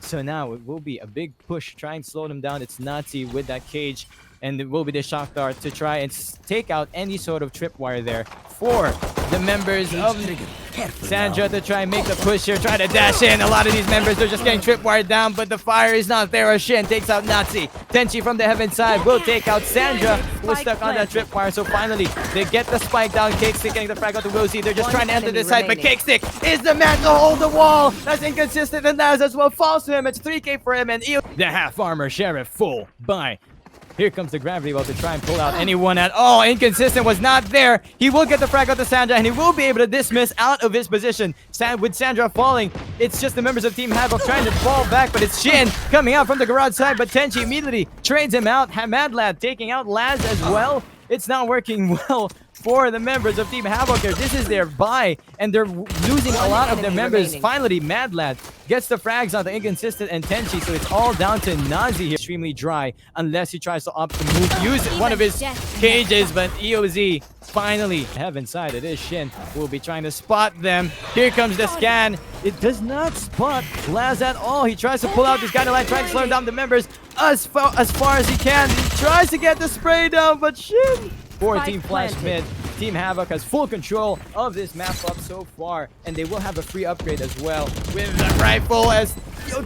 So now it will be a big push, trying to slow them down. It's Nozzie with that cage, and it will be the shock dart to try and take out any sort of tripwire there for the members of Xandra to try and make the push here, try to dash in. A lot of these members, they're just getting tripwired down, but the fire is not there. Shin takes out Nozzie. Tenshi from the heaven side will take out Xandra, who was stuck on that tripwire. So finally, they get the spike down. Cakestick getting the frag out to wewZ. They're just trying to enter this side, but Cakestick is the man to hold the wall. That's inconsistent, and Naz as well falls to him. It's 3K for him, and the half armor sheriff full by. Here comes the gravity well to try and pull out anyone at all. Inconsistent was not there. He will get the frag out to Xandra, and he will be able to dismiss out of his position. With Xandra falling, it's just the members of Team Havoc trying to fall back, but it's Shin coming out from the garage side, but Tenshi immediately trades him out. Mad Lad taking out Laz as well. It's not working well for the members of Team Havoc here. This is their bye, and they're losing a lot of their members. Finally, Mad Lad gets the frags on the inconsistent and Tenshi, so it's all down to Nozzie here. Extremely dry, unless he tries to opt to use one of his cages, but wewZ finally have inside. It is Shin who will be trying to spot them. Here comes the scan. It does not spot Laz at all. He tries to pull out this guy to line, trying to slow down the members as far as he can. He tries to get the spray down, but Shin for Team Flash Mid. Team Havoc has full control of this map up so far, and they will have a free upgrade as well with the rifle as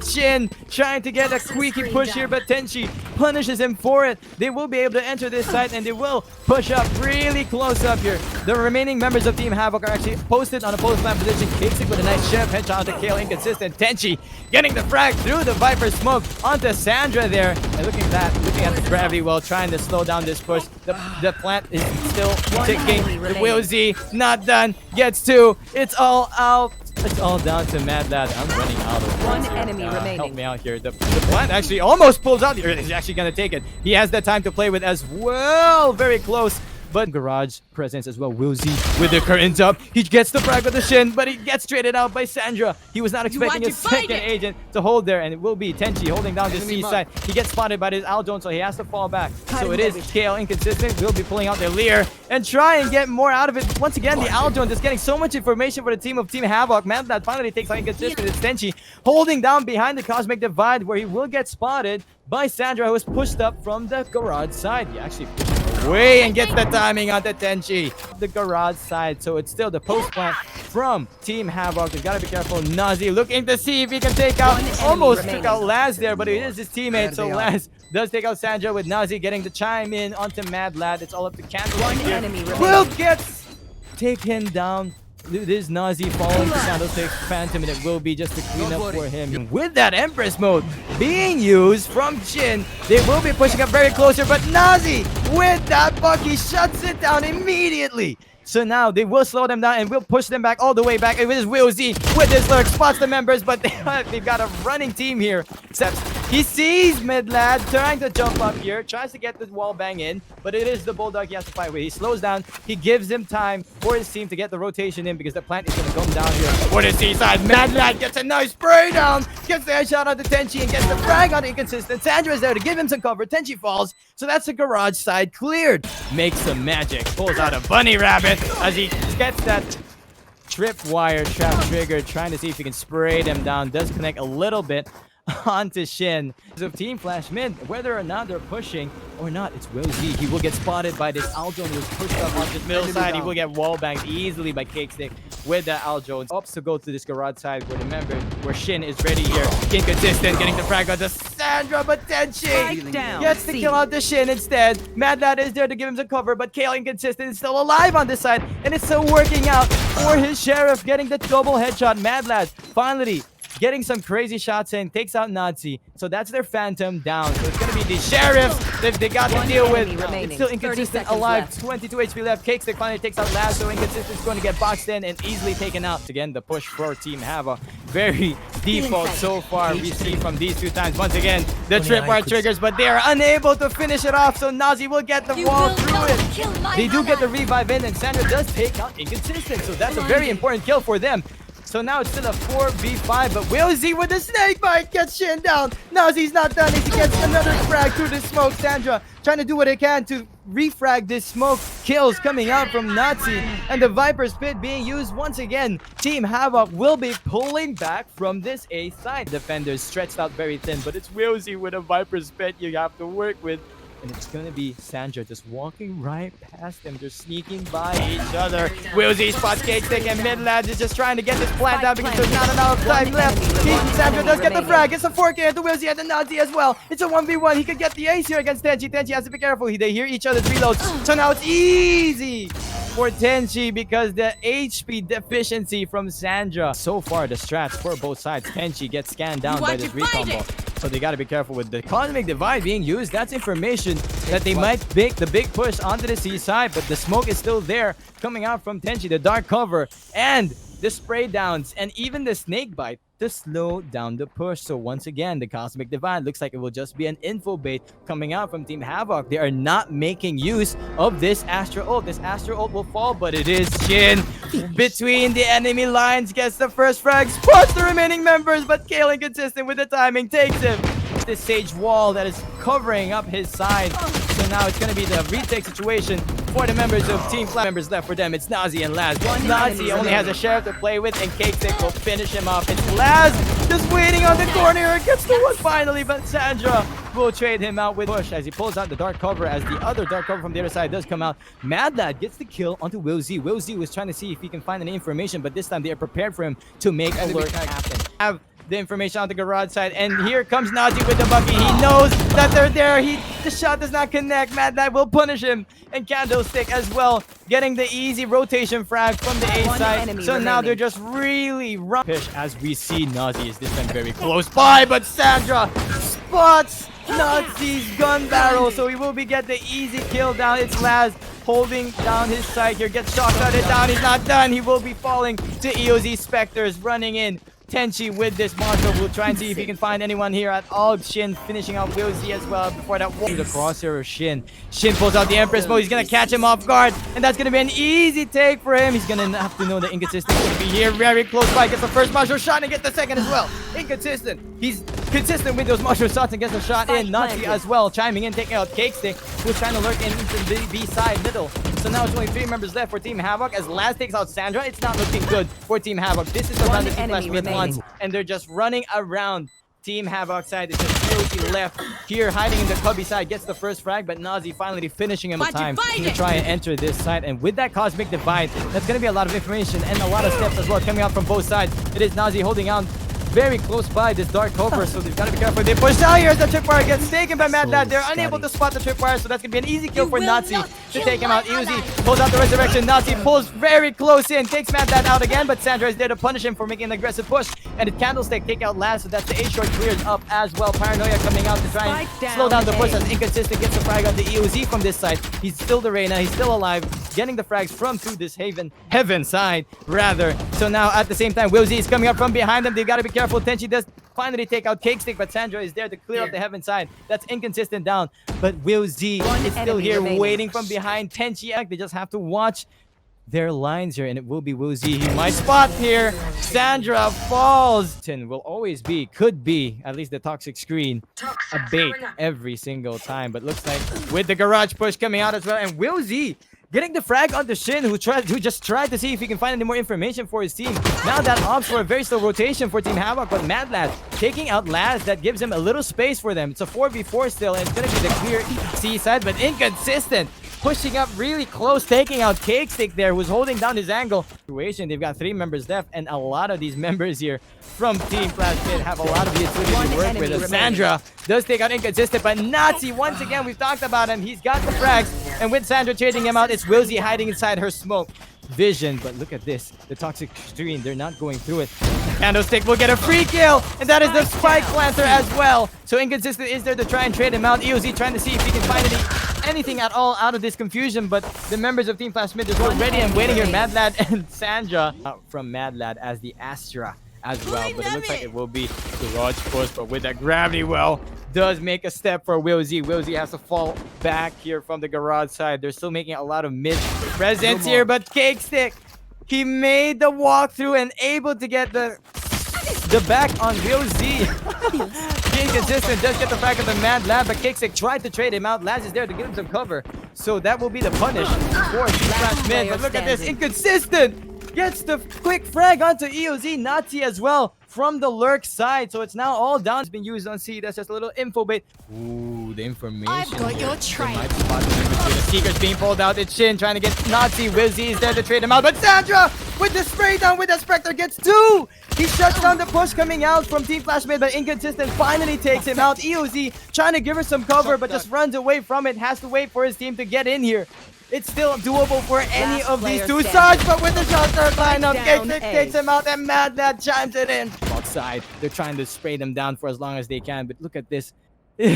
Shin trying to get a squeaky push here, but Tenshi punishes him for it. They will be able to enter this site, and they will push up really close up here. The remaining members of Team Havoc are actually posted on a post-plant position. Cakestick with a nice sheriff headshot to kill inconsistent. Tenshi getting the frag through the Viper smoke onto Xandra there. And looking at the gravity well, trying to slow down this push. The plant is still ticking. The wewZ not done. Gets two. It's all out. It's all down to Mad Lad. I'm running out of one enemy remaining. Help me out here. The plant actually almost pulls out. He's actually going to take it. He has the time to play with as well. Very close. But garage presence as well. wewZ with the curtains up. He gets the frag with the Shin, but he gets traded out by Xandra. He was not expecting his second agent to hold there, and it will be Tenshi holding down the C side. He gets spotted by his Aldon, so he has to fall back. So it is KL inconsistent. We'll be pulling out their Lear and try and get more out of it. Once again, the Aldon just getting so much information for the team of Team Havoc. Man, that finally takes out inconsistent. It's Tenshi holding down behind the Cosmic Divide, where he will get spotted by Xandra, who was pushed up from the garage side. He actually pushed away and gets the timing on the Tenshi. The garage side, so it's still the post plant from Team Havoc. He's got to be careful. Nozzie looking to see if he can take out, almost took out Laz there, but it is his teammate, so Laz does take out Xandra, with Nozzie getting the chime in onto Mad Lad. It's all up to Candle. One enemy remaining. Will gets taken down. This Nozzie following the Candlestick Phantom, and it will be just a cleanup for him. And with that Empress mode being used from Jin, they will be pushing up very closer, but Nozzie with that Bucky shuts it down immediately. So now they will slow them down and will push them back all the way back. It is wewZ with his lurk, spots the members, but they've got a running team here. Except he sees Mad Lad trying to jump up here, tries to get the wall bang in, but it is the Bulldog he has to fight with. He slows down, he gives him time for his team to get the rotation in, because the plant is going to come down here. For the C-side, Mad Lad gets a nice spray down, gets the headshot on the Tenshi, and gets the frag on the inconsistent. Xandra is there to give him some cover. Tenshi falls, so that's the garage side cleared. Makes some magic, pulls out a bunny rabbit as he gets that tripwire trap trigger, trying to see if he can spray them down. Does connect a little bit onto Shin. So Team Flash Mid, whether or not they're pushing or not, it's wewZ. He will get spotted by this Aldon who was pushed up on this middle side. He will get wall banged easily by Cakestick with the Aldon. Opts to go to this garage side, where remember, where Shin is ready here. Inconsistent, getting the frag on to Xandra, but Tenshi gets to kill out the Shin instead. Mad Lad is there to give him some cover, but KL Inconsistent is still alive on this side, and it's still working out for his Sheriff, getting the double headshot. Mad Lad finally getting some crazy shots in, takes out Nozzie. So that's their Phantom down. So it's going to be the Sheriffs that they got to deal with. It's still Inconsistent alive. Left. 22 HP left. Cakestick finally takes out Laz, so Inconsistent is going to get boxed in and easily taken out. Again, the push for Team Havoc. Very default so far. We see from these two times. Once again, the tripwire triggers, but they are unable to finish it off. So Nozzie will get the wall through it. They do get the revive in, and Xandra does take out Inconsistent. So that's a very important kill for them. So now it's still a 4v5, but wewZ with the snake bite gets Shin down. Nozzie's not done. He gets another frag through the smoke. Xandra trying to do what he can to refrag this smoke. Kills coming out from Nozzie, and the Viper's Pit being used once again. Team Havoc will be pulling back from this A side. Defenders stretched out very thin, but it's wewZ with a Viper's Pit you have to work with. And it's gonna be Xandra just walking right past them. They're sneaking by each other. wewZ spots Cakestick, and mid-lads is just trying to get this plant out because there's not enough time left. Xandra does get the frag. It's a 4K to wewZ and the Nozzie as well. It's a 1v1. He could get the ace here against Tenshi. Tenshi has to be careful. They hear each other's reloads. So now it's easy for Tenshi because the HP deficiency from Xandra. So far, the strats for both sides. Tenshi gets scanned down by this recombo. So they gotta be careful with the Cosmic Divide being used. That's information that they might make the big push onto the C side, but the smoke is still there coming out from Tenshi. The dark cover and the spray downs and even the snake bite to slow down the push. So once again, the Cosmic Divide looks like it will just be an info bait coming out from Team Havoc. They are not making use of this Astra ult. This Astra ult will fall, but it is Shin between the enemy lines. Gets the first frag, spots the remaining members, but Kale inconsistent with the timing takes him. This Sage wall that is covering up his side. So now it's going to be the retake situation for the members of Team Flat. Members left for them, it's Nozzie and Laz. Nozzie only has a sheriff to play with, and Cakestick will finish him off. It's Laz just waiting on the corner. Gets the one finally, but Xandra will trade him out with push as he pulls out the dark cover as the other dark cover from the other side does come out. Mad Lad gets the kill onto wewZ. wewZ was trying to see if he can find any information, but this time they are prepared for him to make a lurk happen. Have the information on the garage side, and here comes Nozzie with the bucky. He knows that they're there. The shot does not connect. Mad Lad will punish him, and Candlestick as well, getting the easy rotation frag from the A side. So now they're just really push as we see Nozzie is this time very close by, but Xandra spots Nozzie's gun barrel, so he will get the easy kill down. It's Laz holding down his side here, gets shot it down. He's not done. He will be falling to EOZ Spectres running in. Tenshi with this monster will try and see if he can find anyone here at all. Shin finishing out wewZ as well before that the crosshair of Shin. Shin pulls out the Empress mode. He's gonna catch him off guard, and that's gonna be an easy take for him. He's gonna have to know the inconsistent is gonna be here very close by. Gets the first mushroom shot and gets the second as well. Inconsistent. He's consistent with those mushroom shots and gets a shot in. Nozzie as well chiming in, taking out Cakestick, who's trying to lurk into the B side middle. So now it's only 3 members left for Team Havoc as Laz takes out Xandra. It's not looking good for Team Havoc. This is the round that Team Flash wants, and they're just running around. Team Havoc side is just EOZ left here, hiding in the cubby side, gets the first frag, but Nozzie finally finishing him in time to try and enter this side. And with that Cosmic Divide, that's going to be a lot of information and a lot of steps as well coming out from both sides. It is Nozzie holding on very close by this dark cover, so they've got to be careful. They push out here as the tripwire gets taken by Mad Lad. They're unable to spot the tripwire, so that's going to be an easy kill for Nozzie to take him out. EOZ pulls out the resurrection. Nozzie pulls very close in, takes Mad Lad out again, but Xandra is there to punish him for making an aggressive push. And the Candlestick take out Laz, so that's the A-short clears up as well. Paranoia coming out to try and slow down the push as Inconsistent gets the frag on the EOZ from this side. He's still the Reyna, he's still alive, getting the frags from through this heaven side, rather. So now at the same time, wewZ is coming up from behind them. They've got to be careful. Tenshi does finally take out Cakestick, but Xandra is there to clear up the heaven side. That's Inconsistent down, but wewZ is still here waiting from behind Tenshi. They just have to watch their lines here, and it will be wewZ. He might spot here. Xandra falls. Will always be, could be, at least the toxic screen, a bait every single time. But looks like with the garage push coming out as well, and wewZ getting the frag onto Shin, who just tried to see if he can find any more information for his team. Now that opts for a very slow rotation for Team Havoc, but Mad Lad taking out Laz, that gives him a little space for them. It's a 4v4 still, and it's going to be the clear C side, but Inconsistent pushing up really close, taking out Cakestick there, who's holding down his angle. Situation, they've got 3 members left, and a lot of these members here from Team Flash Pit have a lot of utility to work with. Xandra does take out Inconsistent, but Nozzie, once again, we've talked about him. He's got the frags, and with Xandra trading him out, it's wewZ hiding inside her smoke vision. But look at this, the toxic screen, they're not going through it. Candlestick will get a free kill, and that is the Spike Planter as well. So Inconsistent is there to try and trade him out. EOZ trying to see if he can find anything at all out of this confusion, but the members of Team Flash Mid is already and waiting here. Mad Lad and Xandra out from Mad Lad as the Astra as well, but it looks like it will be garage push, but with that gravity well does make a step for wewZ. wewZ has to fall back here from the garage side. They're still making a lot of mid presence here, but Cakestick, he made the walkthrough and able to get the back on wewZ. Inconsistent does get the back of the Mad Lad, but Cakestick tried to trade him out. Laz is there to give him some cover, So that will be the punish for Flash Mid. But look at this, inconsistent! Gets the quick frag onto wewZ, Nozzie as well from the lurk side. So it's now all down. It's been used on C. That's just a little info bait. Ooh, the information. I've got your trail. The Seeker's being pulled out. It's Shin trying to get Nozzie. wewZ is there to trade him out. But Xandra with the spray down with the Spectre gets 2. He shuts down the push coming out from Team Flash Mid, but inconsistent finally takes him out. wewZ trying to give her some cover, but just runs away from it. Has to wait for his team to get in here. It's still doable for any of these two sides, but with the shot start lineup, Cakestick takes him out and Mad Lad chimes it in. Outside, they're trying to spray them down for as long as they can, but look at this.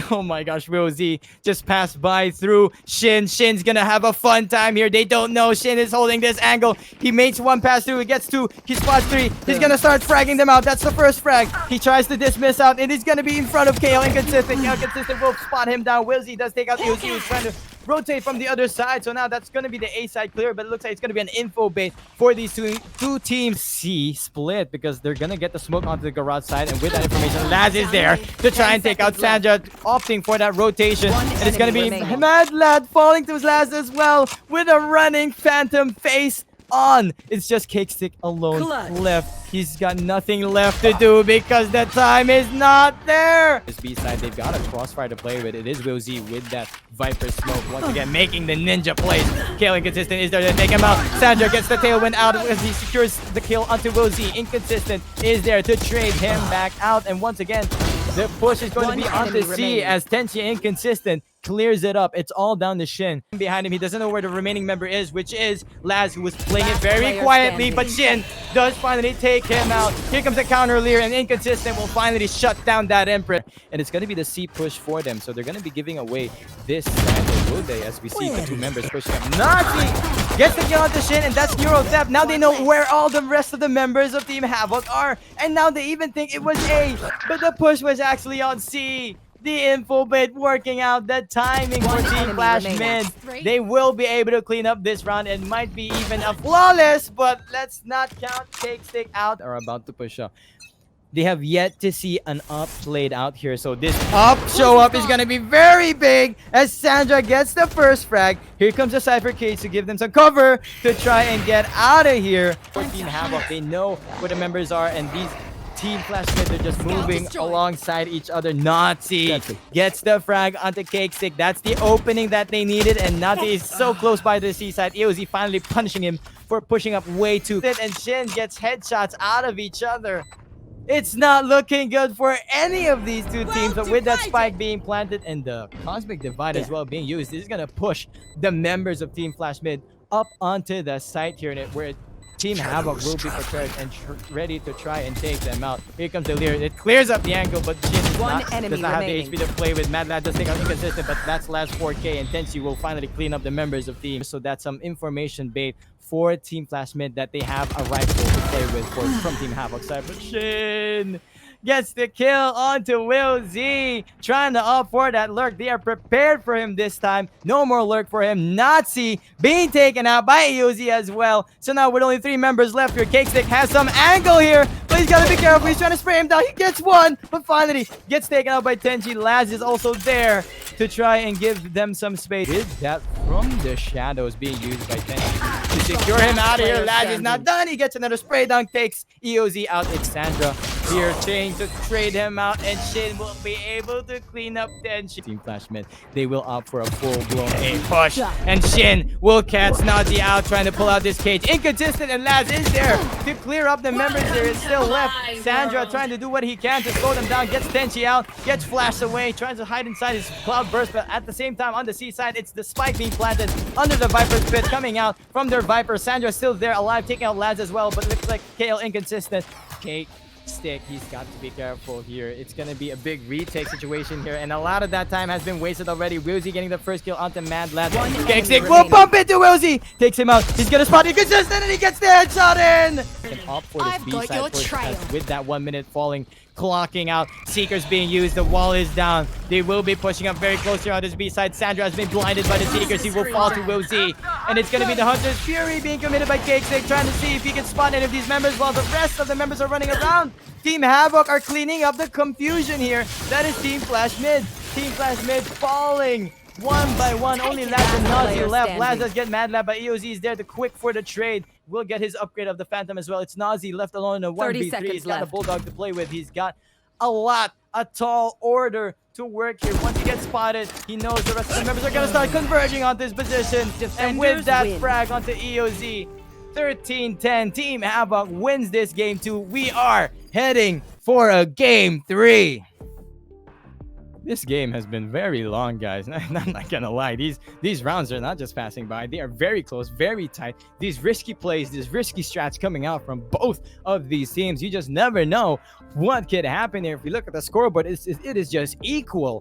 Oh my gosh, wewZ just passed by through Shin. Shin's gonna have a fun time here. They don't know Shin is holding this angle. He makes 1 pass through, he gets 2, he spots 3. He's gonna start fragging them out. That's the first frag. He tries to dismiss out, and he's gonna be in front of KO. Inconsistent. Inconsistent will spot him down. wewZ does take out wewZ, who's trying to rotate from the other side. So now that's going to be the A side clear, but it looks like it's going to be an info bait for these two teams. C split because they're going to get the smoke onto the garage side, and with that information, Laz is there to try and take out Xandra, opting for that rotation. And it's going to be Mad Lad falling to Laz as well with a running phantom face on. It's just Cakestick alone left. He's got nothing left to do because the time is not there. This B side, they've got a crossfire to play with. It is wewZ with that Viper smoke once again making the ninja plays. KO Inconsistent is there to take him out. Xandra gets the tailwind out as he secures the kill onto wewZ. Inconsistent is there to trade him back out, and once again the push is going to be onto C as Tenshi Inconsistent clears it up. It's all down to Shin. Behind him, he doesn't know where the remaining member is, which is Laz, who was playing it very quietly, but Shin does finally take him out. Here comes the counter Lear, and Inconsistent will finally shut down that Emperor. And it's going to be the C push for them, so they're going to be giving away this side, will they, as we see the 2 members pushing up. Nozzie gets the kill onto Shin, and that's Euro Theft. Now they know where all the rest of the members of Team Havoc are, and now they even think it was A, but the push was actually on C. The info bit working out, the timing for Team Flash Mid. They will be able to clean up this round and might be even a flawless, but let's not count Cakestick out. Are about to push up. They have yet to see an up played out here, so this up show up is going to be very big as Xandra gets the first frag. Here comes the Cypher Cage to give them some cover to try and get out of here. For Team Havoc, they know where the members are, and these Team Flash Mid, they're just moving alongside each other. Nozzie gets the frag onto Cakestick. That's the opening that they needed, and Nozzie is so close by the C side. wewZ finally punishing him for pushing up way too. And Shin gets headshots out of each other. It's not looking good for any of these two teams, but with that spike being planted and the Cosmic Divide as well being used, this is going to push the members of Team Flash Mid up onto the site here, where Team Havoc will be prepared and ready to try and take them out. Here comes the Lear. It clears up the angle, but Jin does not have the HP to play with. Mad Lad does take out Inconsistent, but that's last 4K, and Tenshi will finally clean up the members of team. So that's some information bait for Team Flash Mid that they have a rifle to play with from Team Havoc side. But Shin gets the kill onto wewZ, trying to opt for that lurk. They are prepared for him this time. No more lurk for him. Nozzie being taken out by wewZ as well. So now with only 3 members left here, Cakestick has some angle here, but he's got to be careful. He's trying to spray him down. He gets 1, but finally gets taken out by Tenshi. Laz is also there to try and give them some space. With that from the shadows being used by Tenshi to secure him out of here. Laz is not done. He gets another spray down, takes wewZ out. It's Xandra here trying to trade him out, and Shin will be able to clean up Tenshi. Team Flash Mid, they will opt for a full-blown A push, and Shin will catch Nozzie out, trying to pull out this cage. Inconsistent, and Laz is there to clear up the members. There is still left. Xandra trying to do what he can to slow them down, gets Tenshi out, gets flashed away, tries to hide inside his cloud burst, but at the same time on the C side, it's the spike being planted under the Viper's pit, coming out from their Viper. Xandra still there alive, taking out Laz as well, but it looks like KL Inconsistent. Cakestick, he's got to be careful here. It's gonna be a big retake situation here, and a lot of that time has been wasted already. wewZ getting the first kill onto Mad Lad. Cakestick will bump into wewZ, takes him out. He's gonna spot Inconsistent, and he gets the headshot in. Can opt for this B side push with that 1 minute falling. Clocking out. Seekers being used. The wall is down. They will be pushing up very close here on this B side. Xandra has been blinded by the Seekers. He will fall to wewZ. And it's going to be the Hunter's Fury being committed by Cakestick, trying to see if he can spot any of these members while the rest of the members are running around. Team Havoc are cleaning up the confusion here. That is Team Flash Mid. Team Flash Mid falling One by one, only Laz and Last Nozzie player left. standing. Laz does get Mad Lab, but wewZ is there to quick for the trade. Will get his upgrade of the Phantom as well. It's Nozzie left alone in a 30 1v3. seconds He's got the left. Bulldog to play with. He's got a tall order to work here. Once he gets spotted, he knows the rest of the members are gonna start converging on this position. And with Defenders that win. frag onto wewZ, 13-10. Team Havoc wins this game 2. We are heading for a game 3. This game has been very long, guys. I'm not gonna lie. These rounds are not just passing by. They are very close, very tight. These risky plays, these risky strats coming out from both of these teams. You just never know what could happen here. If we look at the scoreboard, it is just equal